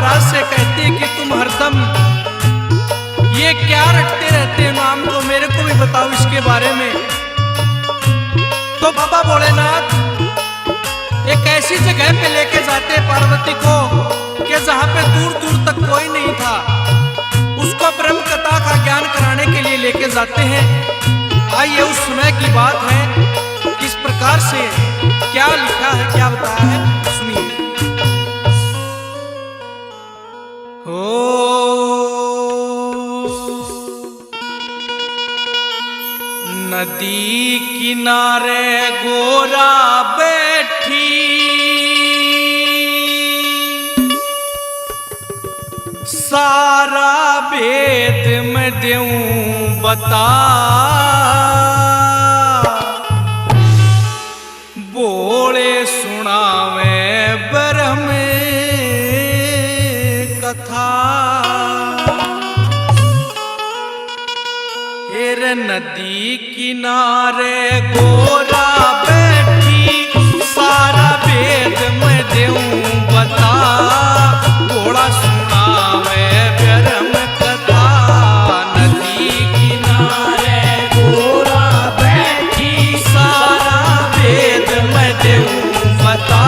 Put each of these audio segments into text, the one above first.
महाराज से कहती है कि तुम हरदम ये क्या रटते रहते हो नाम, तो मेरे को भी बताओ इसके बारे में। तो बाबा भोलेनाथ एक ऐसी जगह पे लेके जाते हैं पार्वती को कि जहां पे दूर दूर तक कोई नहीं था, उसको ब्रह्म कथा का ज्ञान कराने के लिए लेके जाते हैं। आइए उस समय की बात है, किस प्रकार से क्या लिखा है, क्या बताया है, सुनिए। नदी किनारे गोरा बैठी, सारा भेद मैं देऊं बता, बोले सुनावे ब्रह्म कथा। हेर नदी किनारे गोरा बैठी, सारा भेद मैं देऊं बता, बोला सुनावे ब्रह्म कथा। नदी किनारे गोरा बैठी, सारा भेद मैं देऊं बता,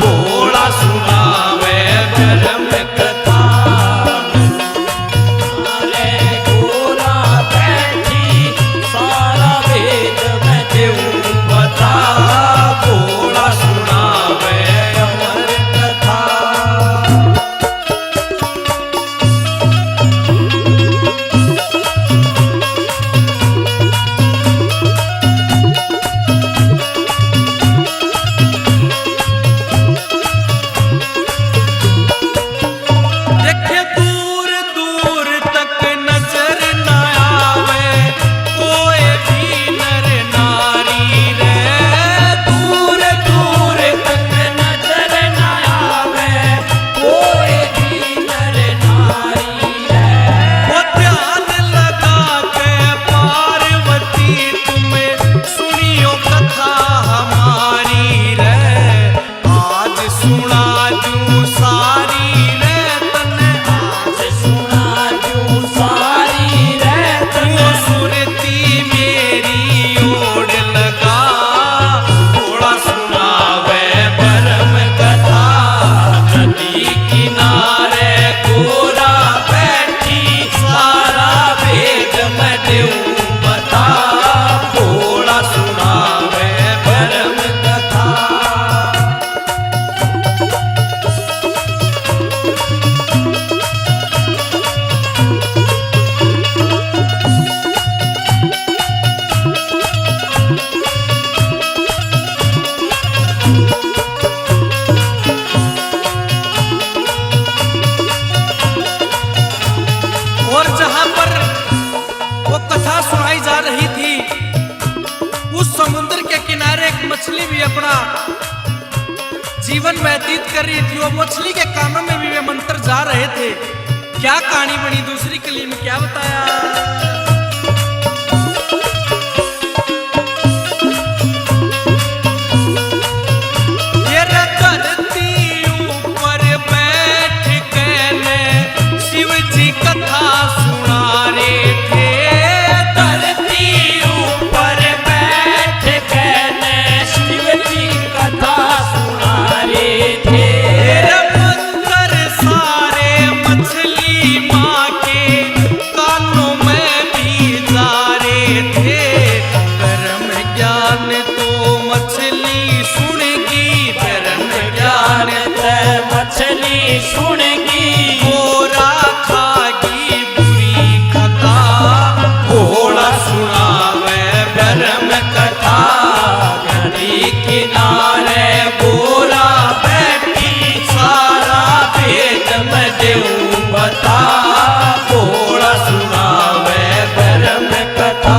बोला सुनावे ब्रह्म कथा। मछली भी अपना जीवन व्यतीत कर रही थी, वो मछली के कानों में भी वे मंत्र जा रहे थे। क्या कहानी बनी दूसरी कली में, क्या बताया। शिव जी कथा सुना रहे थे, सुनेगी गोरा खागी बुरी कथा, भोला सुनावे ब्रह्म कथा। नदी किनारे गोरा बैठी, सारा भेद मैं देऊं बता, भोला सुनावे ब्रह्म कथा।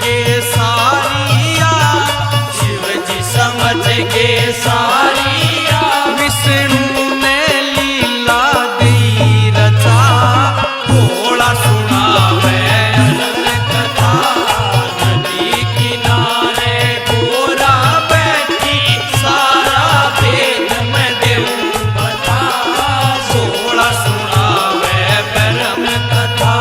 गे सारिया, शिव जी समझ गे सारिया। विष्णु ने लीला दी रचा, भोला सुनावे अनंत कथा, नदी किनारे गोरा बैठी, सारा वेद मैं देऊं बता। भोला सुनावे ब्रह्म कथा।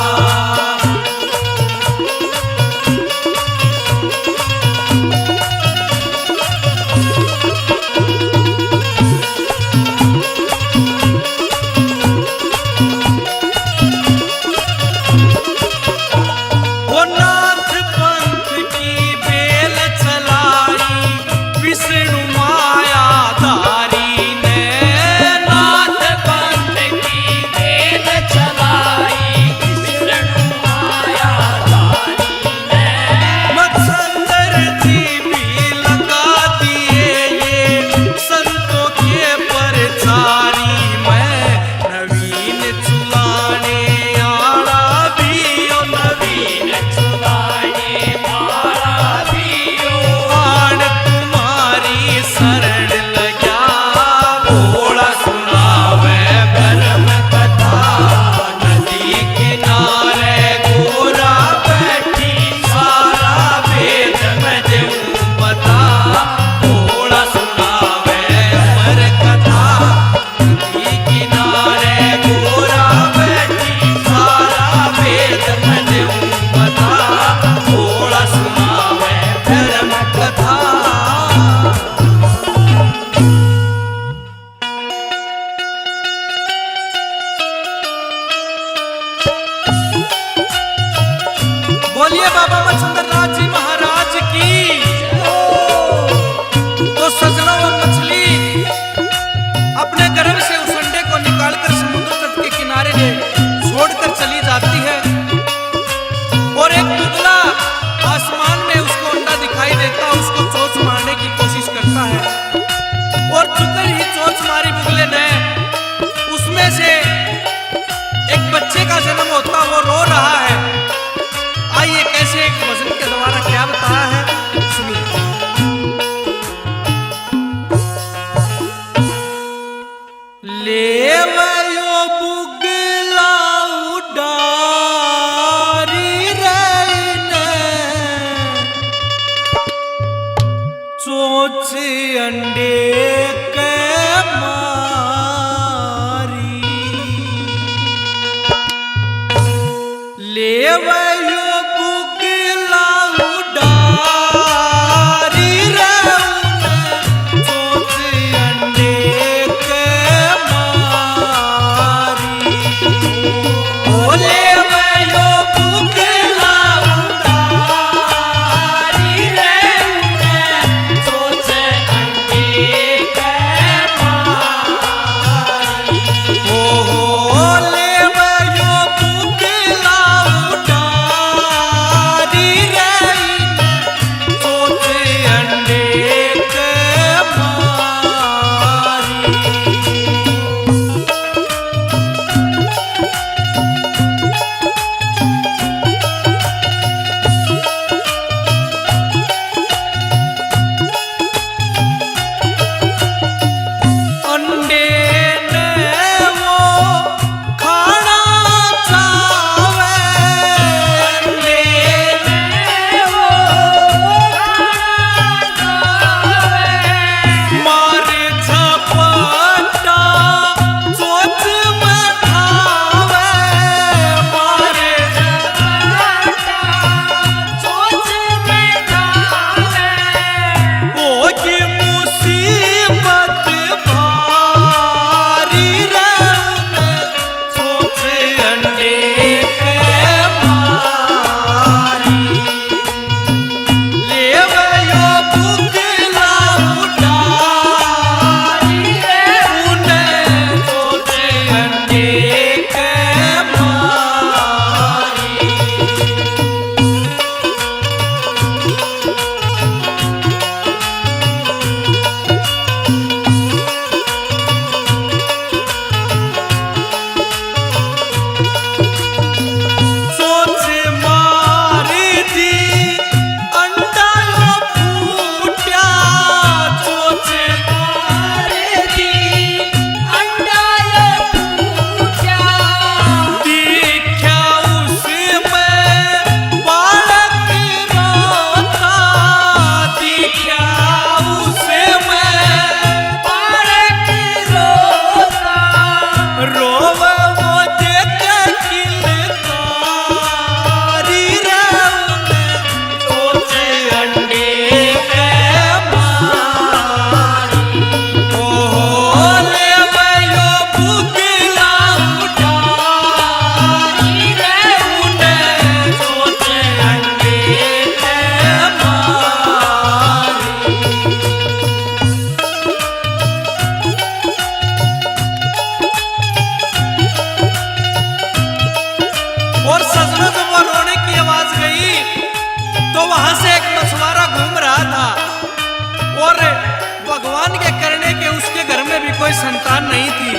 कोई संतान नहीं थी।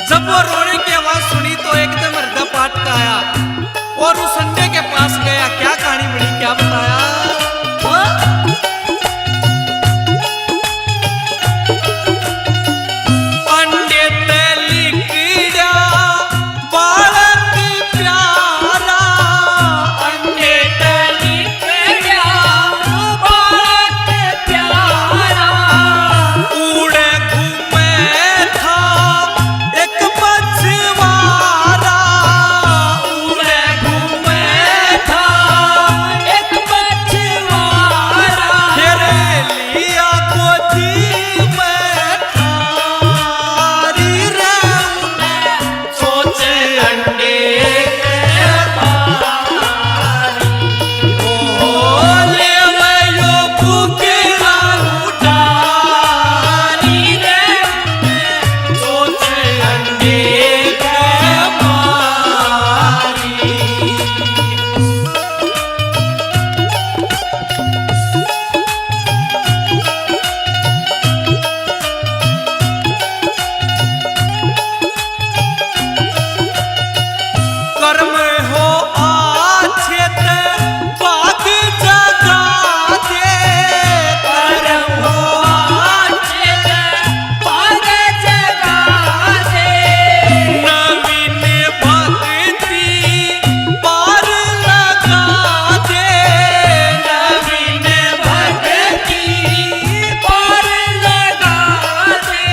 जब वो रोने की आवाज सुनी तो एकदम हृदय फाट का आया और उस अंडे के पास गया। क्या कहानी बड़ी, क्या बताया। अंडे पे लिखड़ा बालक प्यारा, अंडे पे लिखड़ा बालक प्यारा, उड़े घूमे था एक बछवारा, उड़े घूमे था एक बछवारा, फिर लिया गोदी में ठारी रे, सोचे अंडे के बारी, ओ ले वयो कुकरा उठारी रे, सोचे अंडे के बारी। कर्म हो आछे ते बाग जगा दे, करम हो आछे पाग जगा दे, नवीन भक्ति पार लगा दे, नवीन भक्ति पार लगा दे,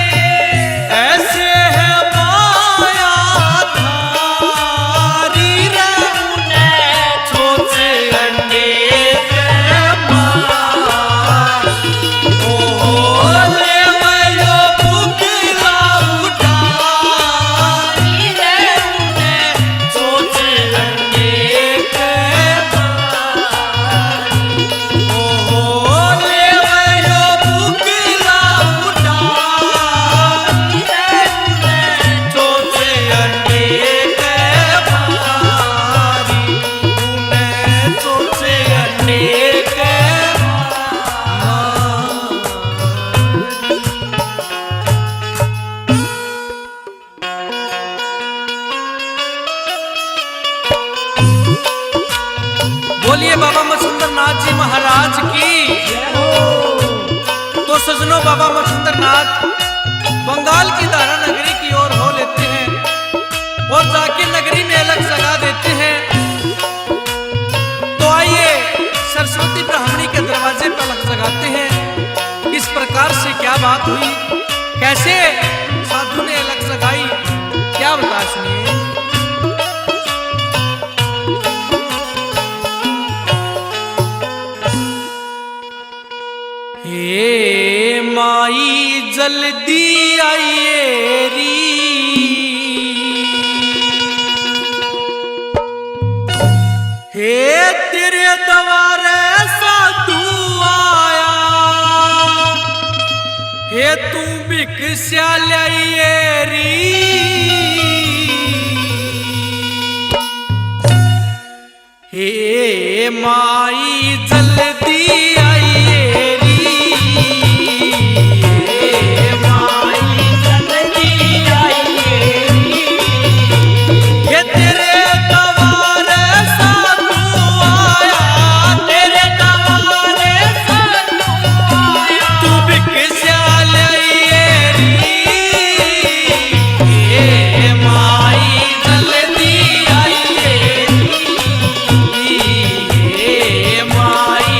ऐसे है माया धारी रे, सोचे अंडे के बारी, ओ ले वयो बुकला उठारी रे, सोचे अंडे के बारी, ओ ले वयो बुकला उठारी सोचे अंडे के बारी, सोचे अंडे के बोलिए बाबा मच्छिंद्र नाथ जी महाराज की। तो सजनों, बाबा मच्छिंद्र नाथ बंगाल की दारा नगरी की ओर हो लेते हैं और जाके नगरी में अलग जगा देते हैं। तो आइए सरस्वती ब्राह्मणी के दरवाजे पर अलग जगाते हैं। इस प्रकार से क्या बात हुई, कैसे साधु ने अलग जगाई, क्या बता सुनिए। हे माई जल्दी आइए री, हे तेरे द्वारे साधु आया, हे तू भिक्षा लाइए री, हे माई जल्दी आइए री, हे माई जल्दी आइए, ये तेरे द्वारे साधु आया, तेरे द्वारे साधु आया, तू भिक्षा लाइए री, हे माई जल्दी आइए री, हे माई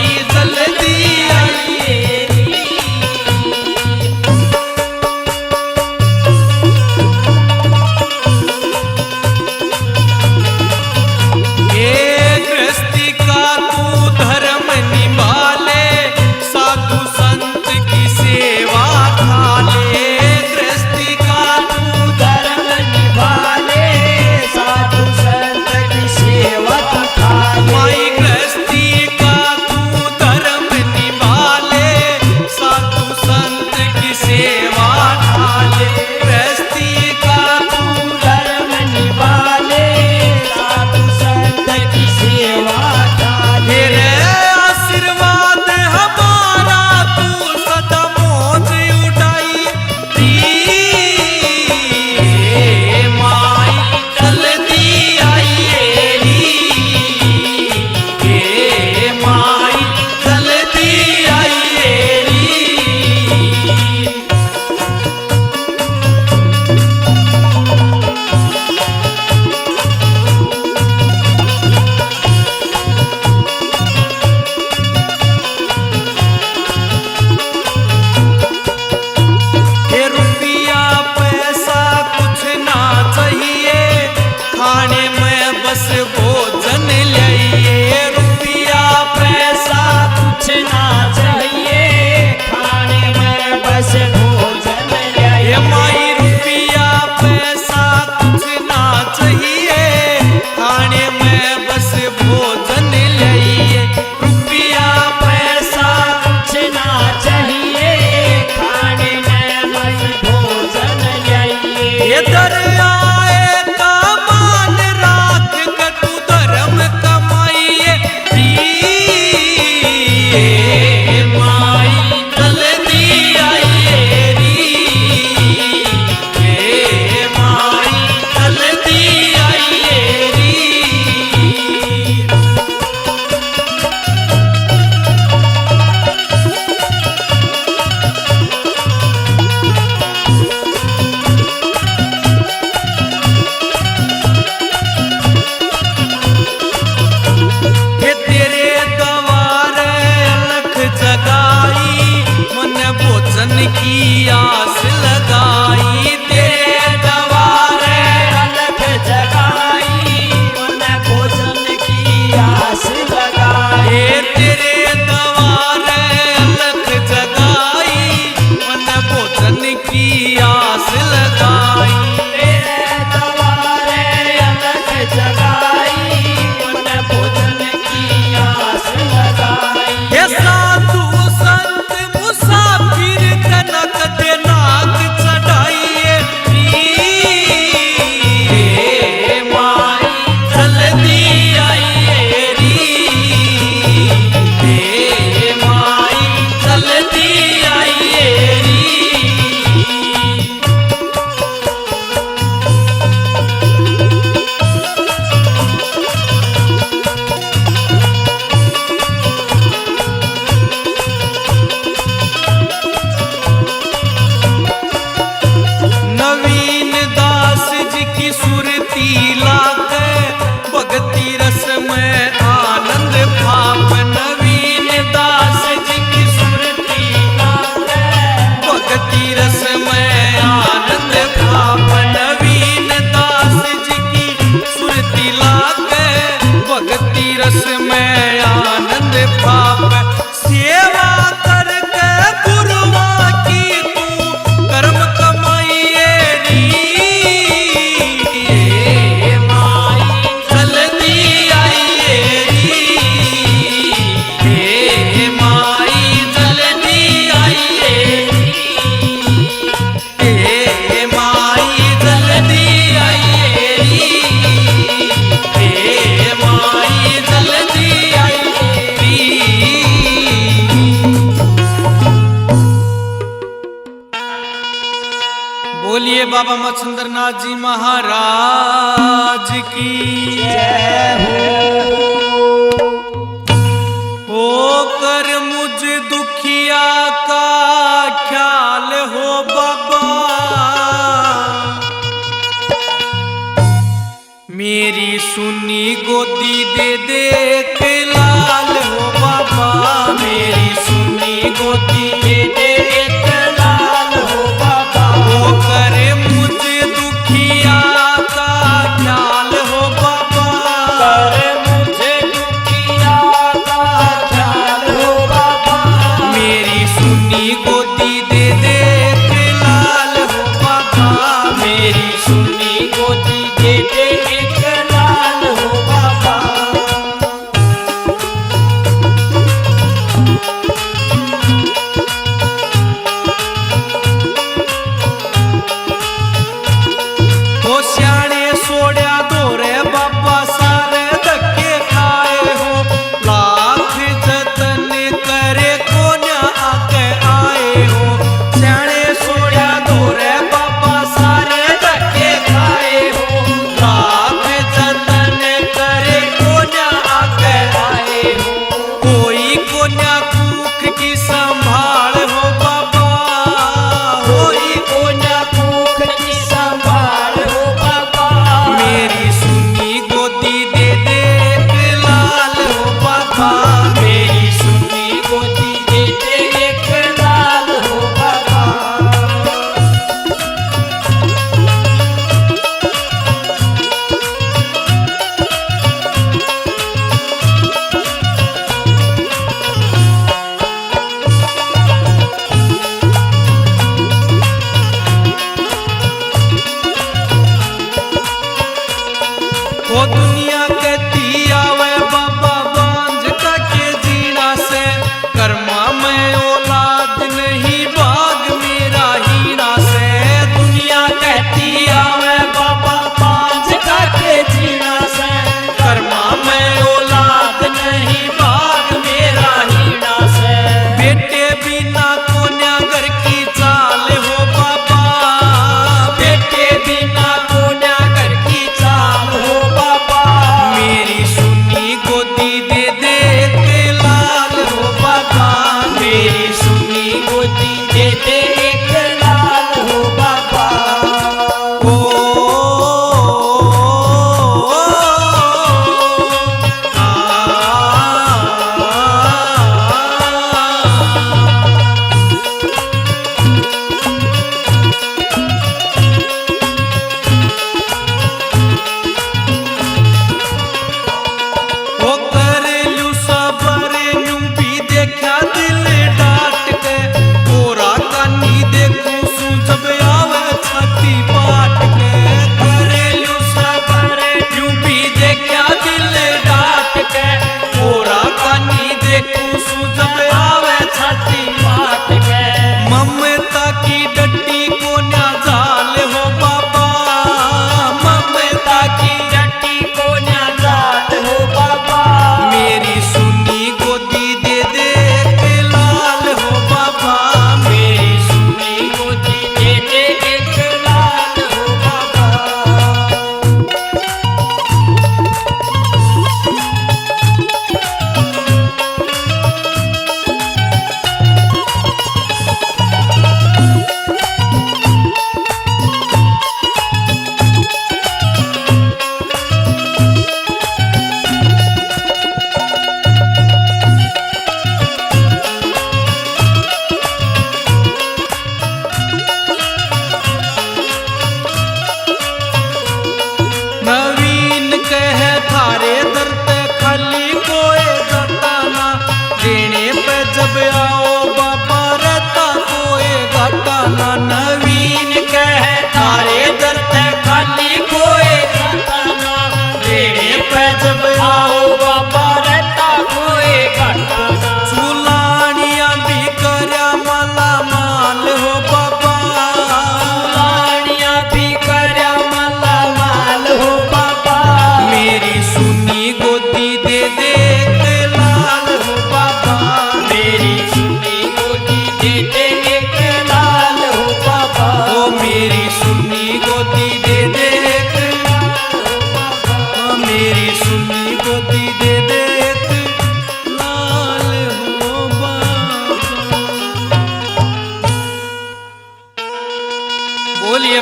बाबा मच्छिंद्रनाथ जी महाराज की हो कर मुझ दुखिया का ख्याल हो बाबा, मेरी सुनी गोदी दे दे के लाल हो बाबा, मेरी सुनी गोदी दे दे के लाल हो बाबा। वो करे मुझे दुखिया का ख्याल हो बाबा, करे मुझे दुखिया का ख्याल हो बाबा, मेरी सुनी गोदी दे दे के लाल हो बाबा, मेरी सुनी गोदी दे दे एक लाल हो बाबा।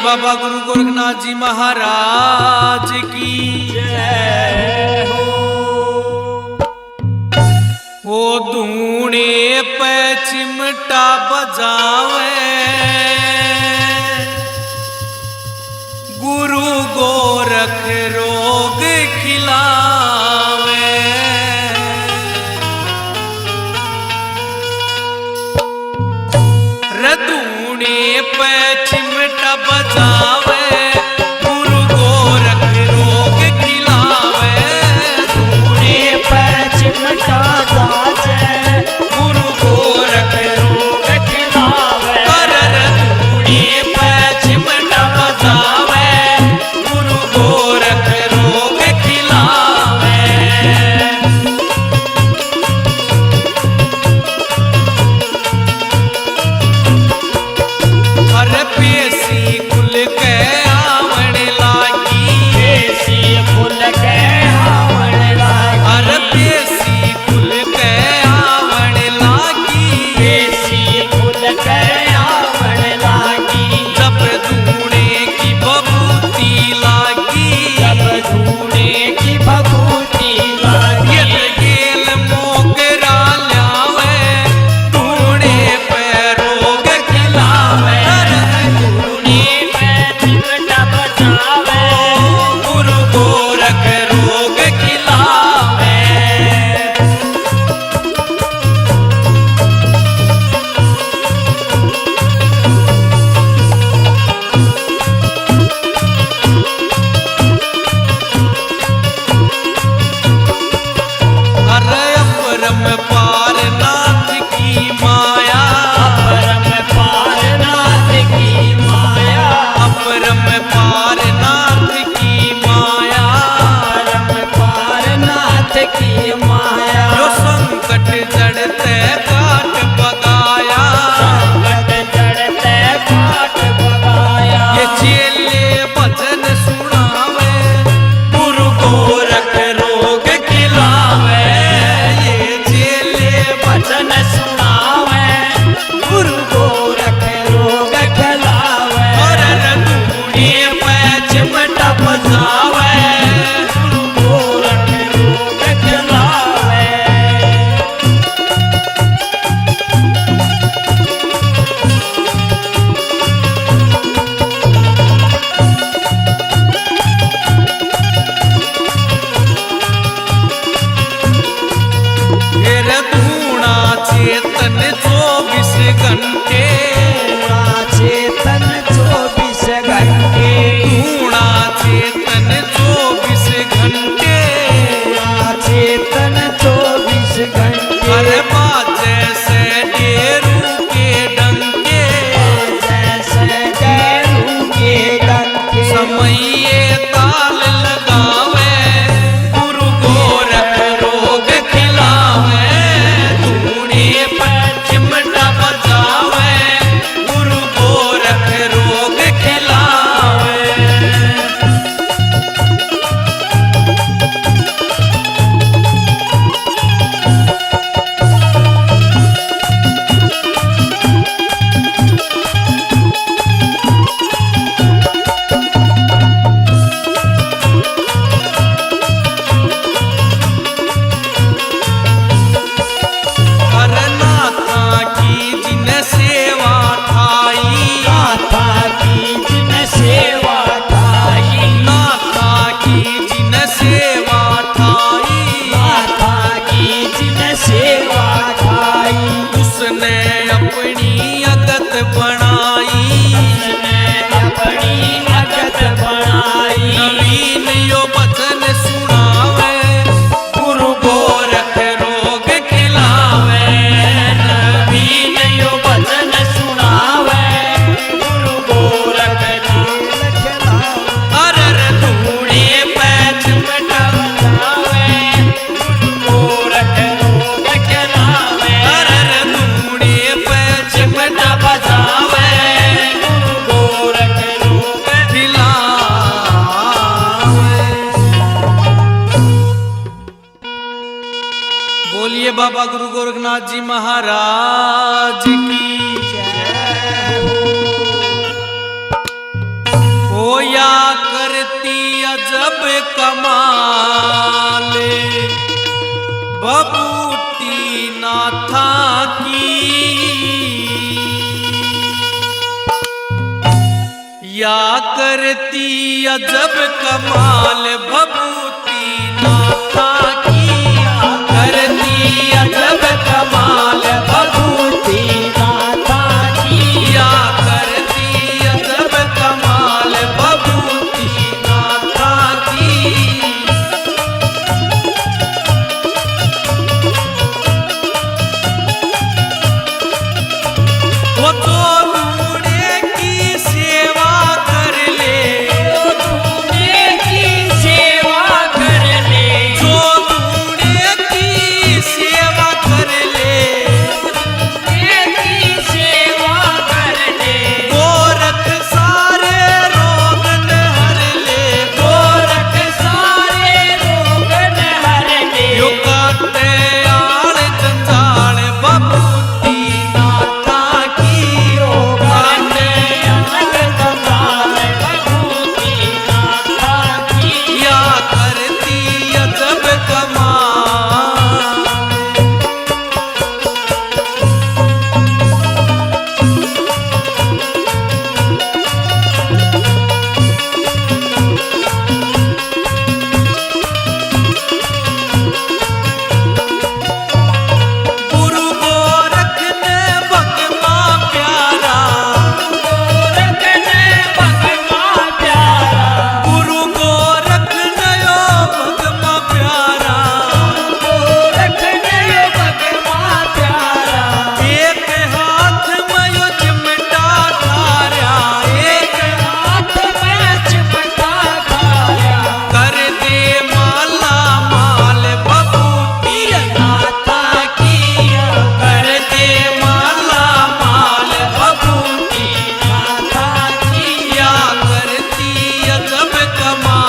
बाबा गुरु गोरखनाथ जी महाराज की जय हो। वो धूणे पे चिमटा बजावे गुरु गोरख रोग खिलावे। रधूणे पे चिमटा बजावे गुरु गोरख रोग खिलावे। धूणे पे चिमटा बाजे गुरु गोरख रोग खिलावे। रधूणे पे चिमटा बजावे गुरु गोरख रोग खिलावे। हर पेशी खुल के आवण लागी। पेशी खुल के आवण लागी। हर पेशी खुल के आवण लागी। पेशी खुल के आवण लागी। जब धूणे की बबूती लागी। जब धूणे की भभूति लागी। यत गेल मोगरा ल्यावे धूणे पे रोग खिलावे। धूणे पे चिमटा बजावे गुरु गोरख रोग खिलावे। अरे अपरम पार नाथ की माया। परम पारनाथ की माया। अपरम पार नाथ की माया। परम पारनाथ की माया। जो संकट जड़ते काट बगाया। संकट चढ़ते काट बगाया। ये चेले भजन सुनावे गुरु गोरख रोग खिलावे। ये चेले भजन सुनावे गुरु गोरख रोग खिलावे। और रधूणे पे चिमटा बजावे गुरु गोरख रोग खिलावे। फिर धूणा चेतन 24 घंटे। चेतन 24 घंटे। धूणा चेतन 24 घंटे। चेतन 24 घंटे। अरे बाजे से डेरू के डंके। जैसे गैरू के डंके। समये ताल लगावे गुरु गोरख रोग खिलावे। धूणे पे चिमटा बजावे गुरु गोरख रोग खिलावे। हर नाथा की जिन सेवा ठाई। नाथा की जिन सेवा ठाई। नाथा की जिन सेवा ठाई। नाथा की जिन सेवा ठाई। उसने अपनी अगत बनाई। उसने अपनी अगत बनाई। नवीन यो वचन सुनावे गुरु गोरख रोग खिलावे। नवीन यो भजन सुनावे गुरु गोरख रोग खिलावे। अरर धूणे पे चिमटा खिलावे गुरु गोरख रोग खिलावे। अरर धूणे पे चिमटा बजावे गुरु गोरख रोग खिलावे। बोलिए बाबा गुरु गोरखनाथ जी महाराज की जय हो। या करती अजब कमाल बबूती नाथा की, या करती अजब कमाल बबूती नाथा की, या करती अजब कमाल बबूती नाथा की, या करती अजब कमाल बबूती नाथा की। वो तो लूड़े की सेवा कर ले, लूड़े की सेवा कर ले, जो लूड़े की सेवा कर ले, लूड़े की सेवा कर ले, गोरख सारे रोग न हर ले, गोरख सारे रोग न हर ले, यो काटे आड़ जंजाल बबूती नाथा की, यो काटे अलग कमाल बबूती नाथा की, या करती अजब कमाल। गुरु गोरख ने भगवा प्यारा, गोरख ने भगवा प्यारा, गुरु गोरख ने यो भगवा प्यारा, गोरख ने भगवा प्यारा, एक हाथ में यो चिमटा धार्या, एक हाथ में चिमटा खाया, कर दे माला माल बबूती नाथा की, कर दे माला माल बबूती नाथा की, या करती अजब कमाल।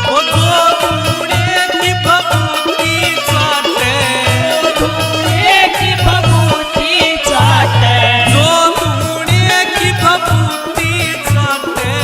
वो जो लूड़े की बबूती चाटे, लूड़े की बबूती चाटे, जो लूड़े की बबूती चाटे,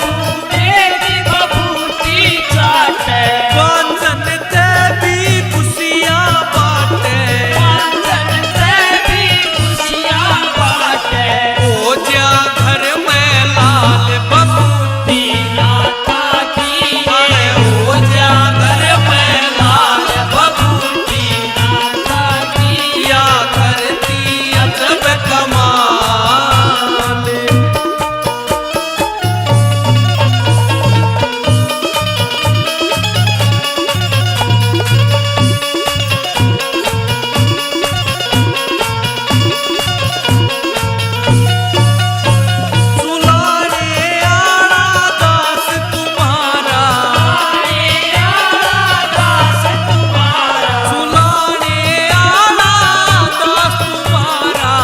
लूड़े की बबूती चाटे, कांचन ते भी खुशियाँ बाटे, कांचन से भी खुशियाँ बाटे, हो जा घर में लाल बबूती नाथा की, अरे हो जा घर में लाल बबूती नाथा की, या करती अजब कमाल। सुलाने आड़ा दास तुम्हारा, दास तुम्हारा, सुलाने आड़ा दास तुम्हारा,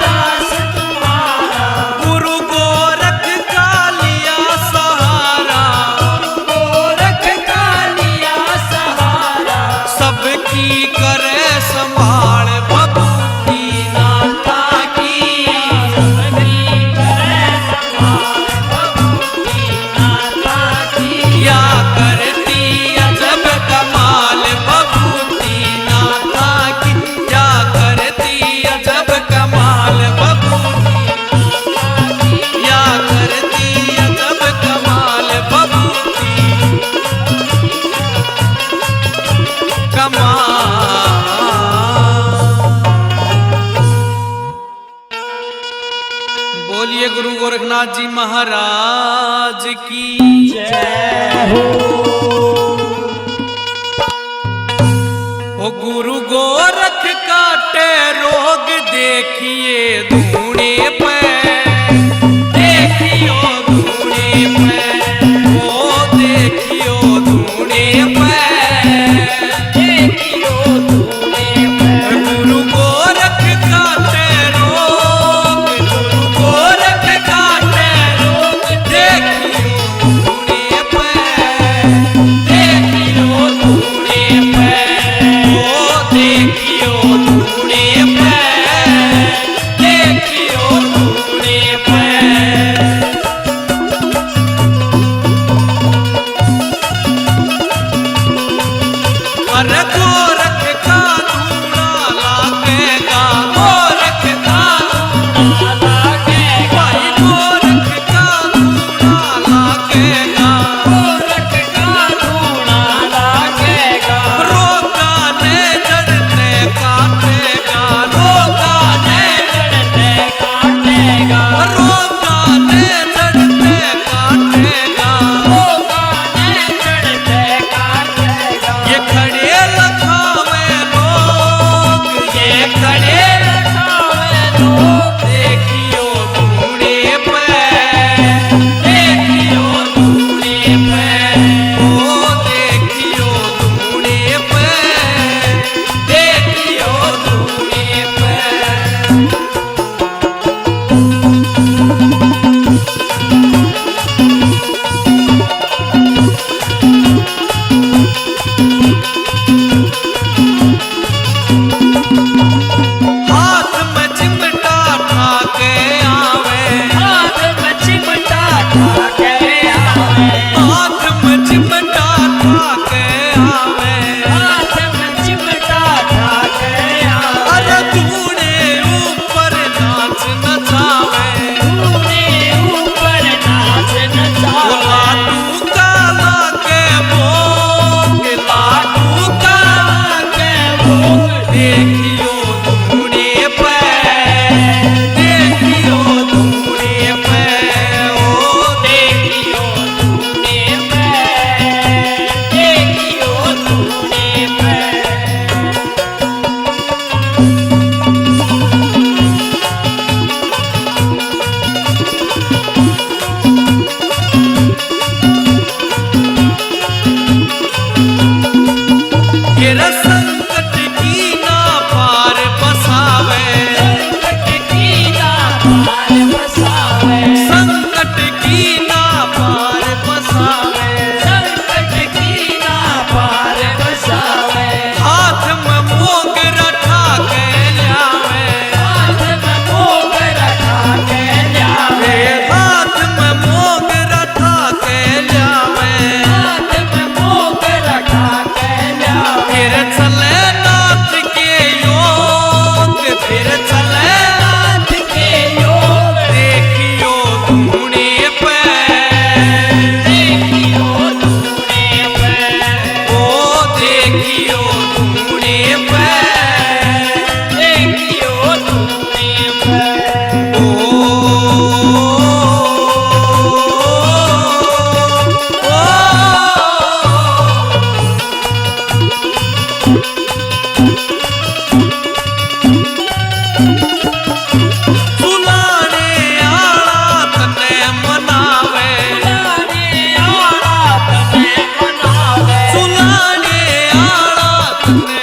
दास तुम्हारा, गुरु गोरख का लिया सहारा, गोरख का लिया सहारा, सबकी करे संभाल बबूती नाथा की, सबकी करे संभाल बबूती नाथा की, या करती अजब कमाल बबूती नाथा की, या करती अजब कमाल बबूती, या करती अजब कमाल बबूती कमाल। बोलिए गुरु गोरखनाथ जी महाराज की जय हो। ओ गुरु गोरख का काटे रोग देखिए धूणे पे, देखियो धूणे पे, ओ देखियो धूणे पे, देखियो धूणे पे, गुरु गोरख काटे रोग, गुरु गोरख काटे रोग देखियो धूणे पे, देखियो धूणे पे, ओ देखियो धूणे पे, देखियो धूणे पे। अरे गोरख का धूना लागेगा, गोरख का धूना लागेगा, भाई गोरख का धूना लागेगा, गोरख का धूना लागेगा, रोगा ने जड़ते काटेगा, रोगा ने जड़ते काटेगा, रोगा ने जड़ते काटेगा, रोगा ने जड़ते काटेगा। ये खड़े लखावे लोग, ये खड़े रखावे लोग, देखियो धूणे पे, देखियो धूणे पे, ओ देखियो धूणे पे, देखियो धूणे पे। हाथ में चिमटा ठाके आवे, हाथ में चिमटा ठाके आवे, हाथ में चिमटा ठाके आवे, हाथ में चिमटा ठाके आवे, अरे धूणे ऊपर नाच नचावे, धूणे ऊपर नाच ओ नचावे, लाडू काला के भोग, लाडू काला के भोग देखियो धूणे पे, देखियो धूणे पे, ओ देखियो धूणे पे, देखियो धूणे पे। तेरा संकट की ना पार बसावे, संकट की ना पार बसावे, संकट की ना पार बसावे, संकट की ना पार बसावे, हाथ में मोग रखा के ल्यावे, हाथ में भोग रखा के ल्यावे, हाथ में मोग रखा के ल्यावे, हाथ में भोग रखा के ल्यावे। फिर चले नाथ के योग, फिर चले नाथ के योग, देखियो धूणे पे, देखियो धूणे पे, ओ देखियो धूणे पे, देखियो धूणे पे। ओ सुलाने आला तने मनावे, सुलाने आला तने मनावे, सुलाने आला तने